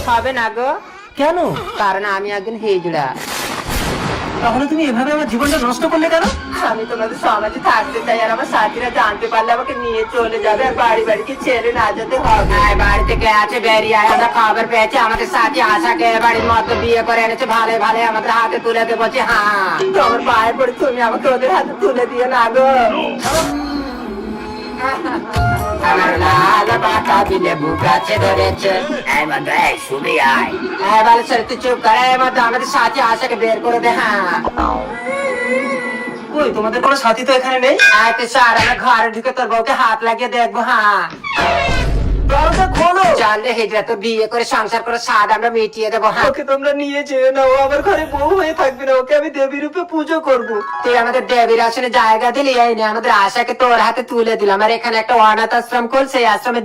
হবে না গো, কেন? কারণ আমি একজন হিজড়া। তাহলে তুমি এভাবে আমার জীবনটা নষ্ট করলে কেন? আমি তোমাদের সমাজে থাকতে চাই, আর আমার সাথীরা জানতে পারলে আমাকে নিয়ে চলে যাবে, আর বাড়ি বাড়িকে ছেড়ে না যেতে হবে। বাড়ি থেকে আছে বেরিয়ে আয়, আমরা খবর পেয়েছি আমাদের সাথী আশাকে বাড়ির মধ্যে বিয়ে করে এনেছে, ভালো ভালো আমাদের হাতে তুলে দেবো। হ্যাঁ, তোমার পায়ে পড়ে তুমি আমাকে ওদের হাতে তুলে দিয়ে না গো। আমার লাল পাতা দিলে বুক আছে ধরেছে। এই মধ্যে এই শুবি আয়। এই বলে স্যার তুই চুপ করে, এই মধ্যে আমাদের সাথী আশাকে বের করে দে। হ্যাঁ, কই তোমাদের কোনো সাথী তো এখানে নেই। আয় স্যার, আমরা ঘরে ঢুকে তোর বউকে হাত লাগিয়ে দেখবো। হ্যাঁ, দরজা খোলো। জানলে হিজড়া তো বিয়ে করে সংসার করে স্বাদ আমরা মিটিয়ে দেবো। হ্যাঁ, ওকে তোমরা নিয়ে যেও না, ও আমার ঘরে বউ হয়ে থাকবে না, ওকে আমি দেবী রূপে পুজো করবো। তুই আমাদের দেবীর আসনে জায়গা দিলি, এই নিয়ে আমাদের আশাকে তোর হাতে তুলে দিলাম, আর এখানে একটা অনাথ আশ্রম খুল, সেই আশ্রমে